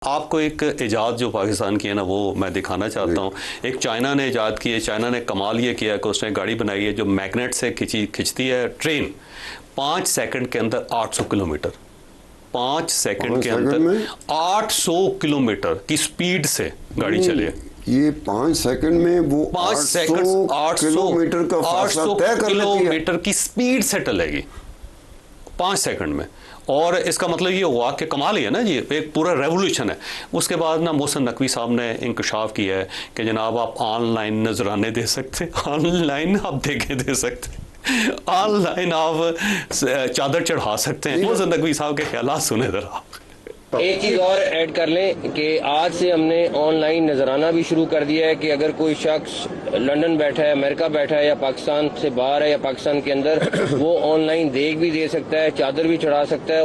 आपको एक इजाद जो पाकिस्तान की है ना, वो मैं दिखाना चाहता हूँ। एक चाइना ने इजाद की है। चाइना ने कमाल ये किया कि उसने गाड़ी बनाई है जो मैग्नेट से खिंचती है ट्रेन। 5 सेकंड के अंदर 800 किलोमीटर, 5 सेकंड के अंदर 800 किलोमीटर की स्पीड से गाड़ी चले। ये 5 सेकंड में वो 800 किलोमीटर का फासला तय कर लेती है। किलोमीटर की स्पीड से टलेगी 5 सेकंड में। और इसका मतलब ये हुआ कि कमाल ही है ना जी, एक पूरा रेवोल्यूशन है। उसके बाद ना मोहसिन नकवी साहब ने इंकशाफ किया है कि जनाब आप ऑनलाइन नजराने दे सकते, ऑनलाइन आप देखे दे सकते, ऑनलाइन आप चादर चढ़ा सकते हैं। मोहसिन नकवी साहब के ख्यालात सुने जरा। एक चीज़ और ऐड कर लें कि आज से हमने ऑनलाइन नजराना भी शुरू कर दिया है कि अगर कोई शख्स लंदन बैठा है, अमेरिका बैठा है या पाकिस्तान से बाहर है या पाकिस्तान के अंदर, वो ऑनलाइन देख भी दे सकता है, चादर भी चढ़ा सकता है।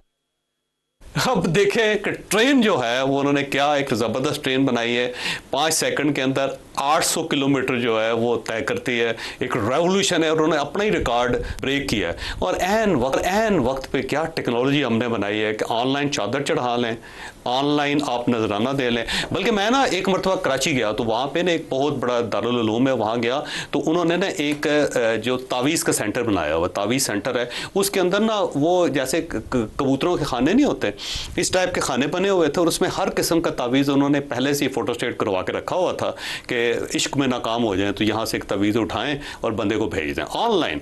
अब देखें कि ट्रेन जो है वो उन्होंने क्या एक ज़बरदस्त ट्रेन बनाई है। 5 सेकंड के अंदर 800 किलोमीटर जो है वो तय करती है। एक रेवोल्यूशन है और उन्होंने अपना ही रिकॉर्ड ब्रेक किया है। और एन वक्त पे क्या टेक्नोलॉजी हमने बनाई है कि ऑनलाइन चादर चढ़ा लें, ऑनलाइन आप नजराना दे लें। बल्कि मैं ना एक मरतबा कराची गया तो वहाँ पे ना एक बहुत बड़ा दारुल उलूम है, वहाँ गया तो उन्होंने ना एक जो तावीज़ का सेंटर बनाया हुआ, तावीज़ सेंटर है, उसके अंदर ना वो जैसे कबूतरों के खाने नहीं होते, इस टाइप के खाने बने हुए थे। और उसमें हर किस्म का तावीज़ उन्होंने पहले से ही फोटोस्टेट करवा के रखा हुआ था कि इश्क में नाकाम हो जाए तो यहाँ से एक तवीज़ उठाएं और बंदे को भेज दें ऑनलाइन।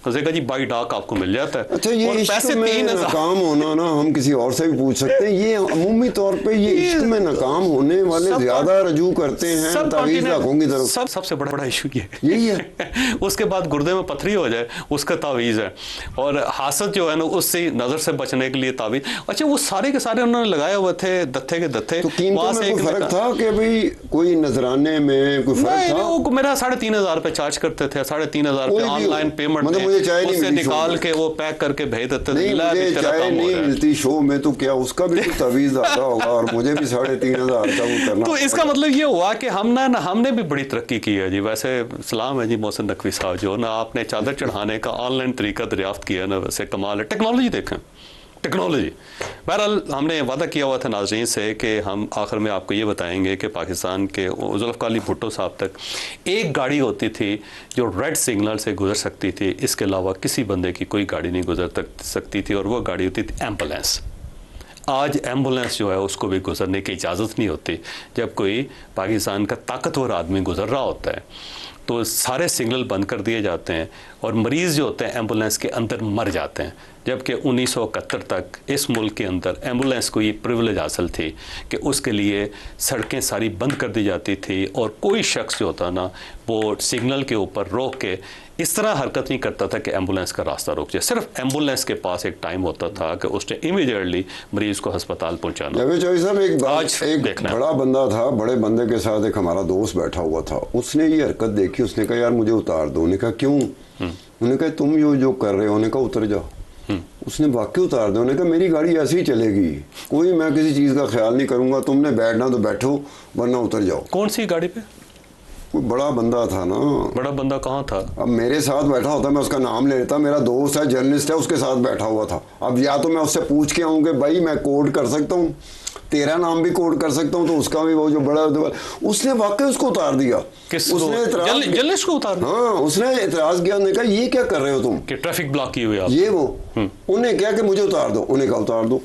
जी बाई डाक आपको मिल जाता है। अच्छा, ये इश्क में नाकाम होना ना हम किसी और से भी पूछ सकते हैं। ये अमूमी तौर पे ये इश्क में नाकाम होने वाले ज्यादा रजू करते हैं तावीज़ डाकों की तरफ। सबसे बड़ा इशू यही है। उसके बाद गुर्दे में पथरी हो जाए उसका तावीज़ है। और हासद जो है ना उससे नजर से बचने के लिए तावीज़। अच्छा, वो सारे के सारे उन्होंने लगाए हुए थे दत्थे के दत्थे। तो कीमतों में कोई फर्क था कि भाई कोई नजराने में कोई फर्क था? वो मेरा 3,500 रुपए चार्ज करते थे, 3,500 रुपए ऑनलाइन पेमेंट उससे निकाल के वो पैक करके भेज देते थे। मुझे चाय नहीं मिलती शो में तो क्या उसका भी तो तवीज़ आता होगा और मुझे भी 3,500 का वो करना। तो इसका मतलब ये हुआ कि हमने भी बड़ी तरक्की की है जी। वैसे सलाम है जी मोहसिन नकवी साहब, जो ना आपने चादर चढ़ाने का ऑनलाइन तरीका दरियाफ्त किया ना, वैसे कमाल है। टेक्नोलॉजी देखें, टेक्नोलॉजी। बहरहाल हमने वादा किया हुआ था नाज़रीन से कि हम आखिर में आपको ये बताएंगे कि पाकिस्तान के जुल्फ़िकार अली भुट्टो साहब तक एक गाड़ी होती थी जो रेड सिग्नल से गुजर सकती थी, इसके अलावा किसी बंदे की कोई गाड़ी नहीं गुजर सकती थी, और वो गाड़ी होती थी एम्बुलेंस। आज एम्बुलेंस जो है उसको भी गुजरने की इजाज़त नहीं होती। जब कोई पाकिस्तान का ताकतवर आदमी गुजर रहा होता है तो सारे सिग्नल बंद कर दिए जाते हैं और मरीज़ जो होते हैं एम्बुलेंस के अंदर मर जाते हैं। जबकि 1971 तक इस मुल्क के अंदर एम्बुलेंस को ये प्रिविलेज हासिल थी कि उसके लिए सड़कें सारी बंद कर दी जाती थी और कोई शख्स जो होता ना वो सिग्नल के ऊपर रोक के इस तरह हरकत नहीं करता था कि एम्बुलेंस का रास्ता रोक जाए। सिर्फ एम्बुलेंस के पास एक टाइम होता था कि उसने इमीडिएटली मरीज को अस्पताल पहुंचाना। एक बड़ा बंदा था, बड़े बंदे के साथ एक हमारा दोस्त बैठा हुआ था, उसने ये हरकत देखी, उसने कहा यार मुझे उतार दो। उन्होंने कहा क्यों? उन्होंने कहा तुम जो कर रहे हो। उन्होंने कहा उतर जाओ। उसने वाकई उतार दिया। उन्होंने कहा मेरी गाड़ी ऐसे ही चलेगी, कोई मैं किसी चीज़ का ख्याल नहीं करूंगा, तुमने बैठना तो बैठो वरना उतर जाओ। कौन सी गाड़ी पे? कोई बड़ा बंदा था ना। बड़ा बंदा कहाँ था? अब मेरे साथ बैठा होता, मैं उसका नाम ले लेता, मेरा दोस्त है जर्नलिस्ट है, उसके साथ बैठा हुआ था। अब या तो मैं उससे पूछ के आऊँ कि भाई मैं कोड कर सकता हूँ, तेरा नाम भी कोड कर सकता हूँ, तो उसका भी वो जो बड़ा, उसने वाकई उसको उतार दिया। उसने जर्नलिस्ट को उतार? हाँ, उसने एतराज किया। उन्होंने कहा ये क्या कर रहे हो तुम, कि ट्रैफिक ब्लॉक की हुई आप? ये वो उन्हें क्या कि मुझे उतार दो। उन्हें कहा उतार दो।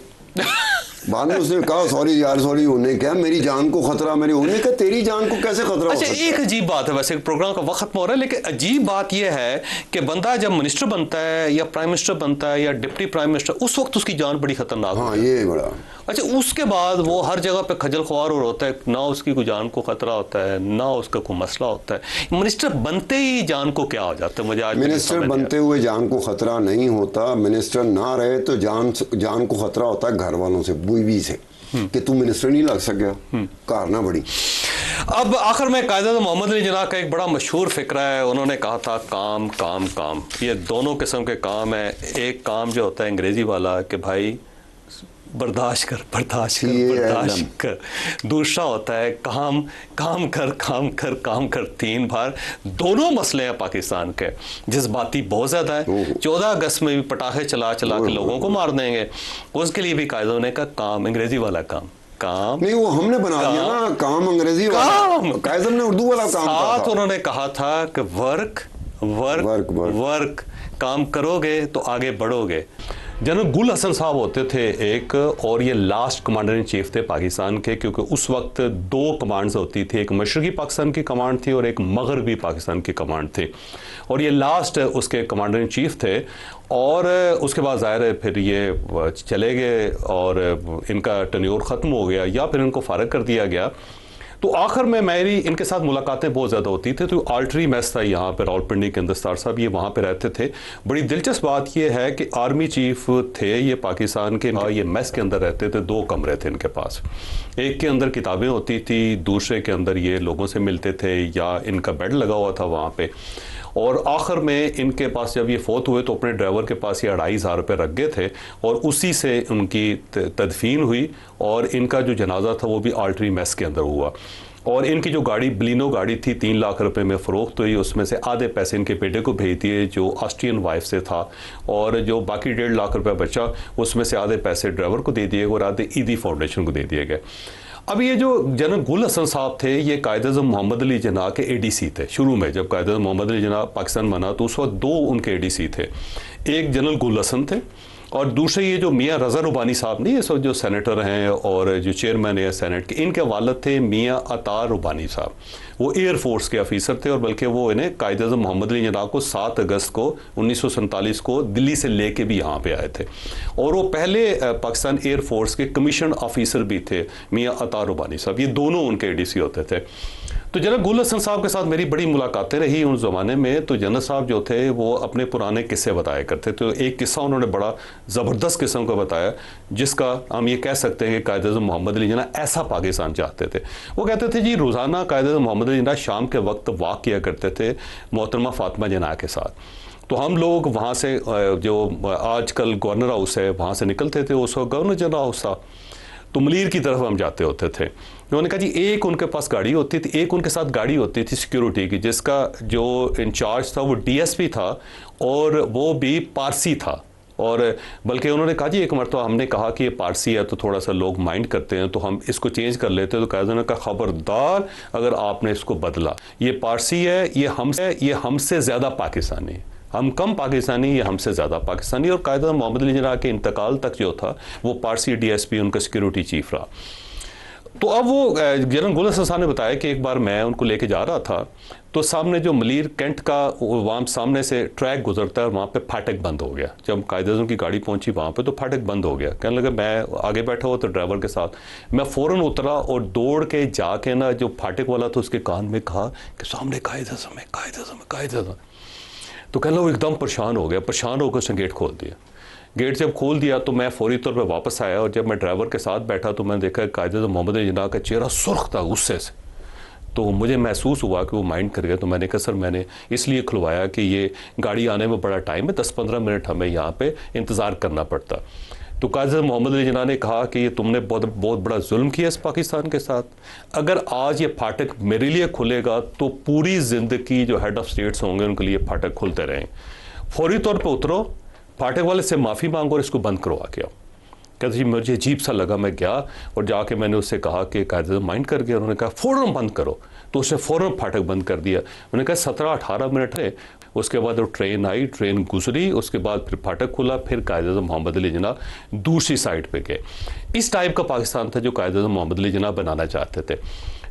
बाद में उसने कहा सॉरी यार सॉरी। उन्हें क्या मेरी जान को खतरा, मेरी। उन्हें कहा तेरी जान को कैसे खतरा? अच्छा, एक अजीब बात है, वैसे प्रोग्राम का वक्त खत्म हो रहा है, लेकिन अजीब बात यह है कि बंदा जब मिनिस्टर बनता है या प्राइम मिनिस्टर बनता है या डिप्टी प्राइम मिनिस्टर, उस वक्त उसकी जान बड़ी खतरनाक है। ये बड़ा। अच्छा, उसके बाद वो हर जगह पे खजल ख्वार और होता है, ना उसकी कोई जान को खतरा होता है ना उसका कोई मसला होता है। मिनिस्टर बनते ही जान को क्या हो जाता है? मुझे आज मिनिस्टर बनते हुए जान को खतरा नहीं होता। मिनिस्टर ना रहे तो जान को खतरा होता है घर वालों से, बीवी से, कि तू मिनिस्टर नहीं लग सका, कार ना बड़ी। अब आखिर में कायदे मोहम्मद अली जिन्ना का एक बड़ा मशहूर फिक्रा है। उन्होंने कहा था काम काम काम। ये दोनों किस्म के काम है। एक काम जो होता है अंग्रेजी वाला कि भाई बर्दाश्त कर बर्दाश्त कर बर्दाश्त कर। दूसरा होता है काम काम कर काम कर काम कर 3 बार। दोनों मसले हैं पाकिस्तान के। जज्बाती बहुत ज़्यादा है। 14 अगस्त में भी पटाखे चला चला के लोगों को मार देंगे। उसके लिए भी कायदों ने कहा काम, अंग्रेजी वाला काम। काम नहीं, वो हमने बना दिया ना काम अंग्रेजी वाला, कायदम ने उर्दू वाला काम कहा साथ था। उन्होंने कहा था कि work work work, work. Work, काम करोगे तो आगे बढ़ोगे। जनरल गुल हसन साहब होते थे एक, और ये लास्ट कमांडर इन चीफ थे पाकिस्तान के, क्योंकि उस वक्त दो कमांड्स होती थी, एक मशरकी पाकिस्तान की कमांड थी और एक मगरबी पाकिस्तान की कमांड थी, और ये लास्ट उसके कमांडर इन चीफ थे। और उसके बाद ज़ाहिर है फिर ये चले गए और इनका टन्योर ख़त्म हो गया या फिर इनको फारग कर दिया गया। तो आखिर में मेरी इनके साथ मुलाकातें बहुत ज़्यादा होती थी। तो आल्टरी मेस था यहाँ पर रावलपिंडी के अंदर, सर साहब ये वहाँ पे रहते थे। बड़ी दिलचस्प बात ये है कि आर्मी चीफ थे ये पाकिस्तान के, ये मेस के अंदर रहते थे, दो कमरे थे इनके पास, एक के अंदर किताबें होती थी, दूसरे के अंदर ये लोगों से मिलते थे या इनका बेड लगा हुआ था वहाँ पे। और आखिर में इनके पास जब ये फौत हुए तो अपने ड्राइवर के पास ये 2500 रुपये रख गए थे और उसी से उनकी तदफीन हुई, और इनका जो जनाजा था वो भी आल्टरी मेस के अंदर हुआ। और इनकी जो गाड़ी बलिनो गाड़ी थी 3 लाख रुपए में फ़रोख्त हुई, उसमें से आधे पैसे इनके बेटे को भेज दिए जो ऑस्ट्रियन वाइफ से था, और जो बाकी 1.5 लाख रुपए बचा उसमें से आधे पैसे ड्राइवर को दे दिए और आधे ईदी फाउंडेशन को दे दिए गए। अब ये जो जनरल गुल हसन साहब थे ये कायद-ए-आज़म मोहम्मद अली जिन्ना के एडीसी थे। शुरू में जब कायद-ए-आज़म मोहम्मद अली जिन्ना पाकिस्तान बना तो उस वक्त दो उनके एडीसी थे, एक जनरल गुल हसन थे और दूसरे ये जो मियाँ रज़ा रुबानी साहब नहीं, ये जो सेनेटर हैं और जो चेयरमैन है सेनेट के, इनके वालिद थे मियाँ अतार रुबानी साहब। वो एयर फोर्स के ऑफिसर थे और बल्कि वो इन्हें कायद-ए-आज़म मोहम्मद अली जिन्ना को 7 अगस्त को 1947 को दिल्ली से लेके भी यहाँ पे आए थे, और वो पहले पाकिस्तान एयर फोर्स के कमीशन ऑफिसर भी थे मियाँ अतार रुबानी साहब। ये दोनों उनके एडीसी होते थे। तो जनरल गुल हसन साहब के साथ मेरी बड़ी मुलाकातें रही उस ज़माने में। तो जनरल साहब जो थे वो अपने पुराने किस्से बताया करते। तो एक किस्सा उन्होंने बड़ा ज़बरदस्त किस्म का बताया जिसका हम ये कह सकते हैं कि कायद-ए-आज़म मोहम्मद अली जिन्ना ऐसा पाकिस्तान चाहते थे। वो कहते थे जी रोज़ाना कायद-ए-आज़म मोहम्मद अली जिन्ना शाम के वक्त वॉक किया करते थे मोहतरमा फातिमा जिन्ना के साथ। तो हम लोग वहाँ से जो आजकल गवर्नर हाउस है वहाँ से निकलते थे, उस वक्त गवर्नर जनरल हाउस था, तो मलीर की तरफ हम जाते होते थे। उन्होंने कहा जी एक उनके पास गाड़ी होती थी, एक उनके साथ गाड़ी होती थी सिक्योरिटी की, जिसका जो इंचार्ज था वो डीएसपी था और वो भी पारसी था। और बल्कि उन्होंने कहा जी एक मरतबा हमने कहा कि ये पारसी है तो थोड़ा सा लोग माइंड करते हैं तो हम इसको चेंज कर लेते हैं। तो कायदे ने कहा खबरदार अगर आपने इसको बदला, ये पारसी है, ये हमसे ज़्यादा पाकिस्तानी है, हम कम पाकिस्तानी, ये हमसे ज़्यादा पाकिस्तानी। और कायद-ए-आज़म मोहम्मद अली जिन्ना के इंतकाल तक जो था वो पारसी डीएसपी उनका सिक्योरिटी चीफ रहा। तो अब वो जनरल गुल हसन साहब ने बताया कि एक बार मैं उनको लेके जा रहा था तो सामने जो मलीर कैंट का वहाँ सामने से ट्रैक गुजरता है, वहाँ पे फाटक बंद हो गया। जब कायद-ए-आज़म की गाड़ी पहुँची वहाँ पे तो फाटक बंद हो गया। कहने लगा, मैं आगे बैठा हुआ तो ड्राइवर के साथ, मैं फ़ौरन उतरा और दौड़ के जाके ना जो फाटक वाला था उसके कान में कहा कि सामने कायद-ए-आज़म है, कायद-ए-आज़म है, कायद-ए-आज़म। तो कहने लगा वो एकदम परेशान हो गया, परेशान होकर उसने गेट खोल दिया। गेट जब खोल दिया तो मैं फौरी तौर पे वापस आया और जब मैं ड्राइवर के साथ बैठा तो मैंने देखा कायद-ए-आज़म मोहम्मद अली जिन्ना का चेहरा सुर्ख था गुस्से से। तो मुझे महसूस हुआ कि वो माइंड कर गया। तो मैंने कहा सर मैंने इसलिए खुलवाया कि ये गाड़ी आने में बड़ा टाइम है, 10-15 मिनट हमें यहाँ पे इंतज़ार करना पड़ता। तो कायद-ए-आज़म मोहम्मद अली जिन्ना ने कहा कि ये तुमने बहुत बड़ा जुल्म किया इस पाकिस्तान के साथ। अगर आज ये फाटक मेरे लिए खुलेगा तो पूरी ज़िंदगी जो हेड ऑफ़ स्टेट्स होंगे उनके लिए फाटक खुलते रहें। फौरी तौर पर उतरो, फाटक वाले से माफ़ी मांगो और इसको बंद करवा के आओ। कहते जी मुझे अजीब सा लगा, मैं गया और जाके मैंने उससे कहा कि कायद-ए-आज़म माइंड कर गया। उन्होंने कहा फ़ौरन बंद करो, तो उसने फ़ौरन फाटक बंद कर दिया। उन्होंने कहा 17-18 मिनट है, उसके बाद वो ट्रेन आई, ट्रेन गुजरी, उसके बाद फिर फाटक खुला, फिर कायद-ए-आज़म मोहम्मद अली जिन्ना दूसरी साइड पे गए। इस टाइप का पाकिस्तान था जो कायद-ए-आज़म मोहम्मद अली जिन्ना बनाना चाहते थे।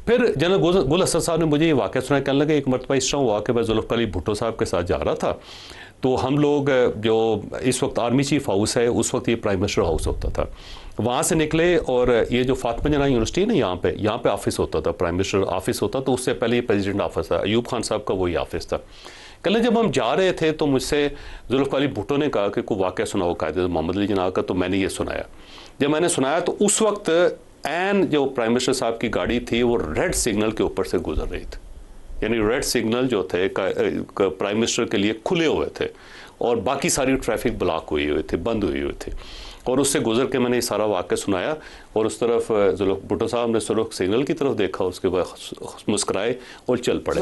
फिर जनरल गुल हसन साहब ने मुझे ये वाक़या सुनाया। कहने लगे एक मरतबा इस तरह हुआ कि मैं ज़ुल्फ़िकार अली भुट्टो साहब के साथ जा रहा था, तो हम लोग जो इस वक्त आर्मी चीफ हाउस है उस वक्त ये प्राइम मिनिस्टर हाउस होता था, वहाँ से निकले और ये जो फातिमा जिन्ना यूनिवर्सिटी है ना यहाँ पे ऑफिस होता था, प्राइम मिनिस्टर ऑफिस होता। तो उससे पहले ये प्रेसिडेंट ऑफिस था, अयूब खान साहब का वही ऑफिस था। कल जब हम जा रहे थे तो मुझसे ज़ुल्फ़िकार अली भुट्टो ने कहा कि कोई वाक़या सुनाओ कायद-ए-आज़म मोहम्मद अली जिन्ना का। तो मैंने ये सुनाया। जब मैंने सुनाया तो उस वक्त एन जो प्राइम मिनिस्टर साहब की गाड़ी थी वो रेड सिग्नल के ऊपर से गुजर रही थी, यानी रेड सिग्नल जो थे प्राइम मिनिस्टर के लिए खुले हुए थे और बाकी सारी ट्रैफिक ब्लॉक हुई हुई थी, बंद हुई हुई थी। और उससे गुजर के मैंने ये सारा वाक़या सुनाया और उस तरफ भुट्टो साहब ने सिर्फ सिग्नल की तरफ देखा, उसके बाद मुस्कुराए और चल पड़े।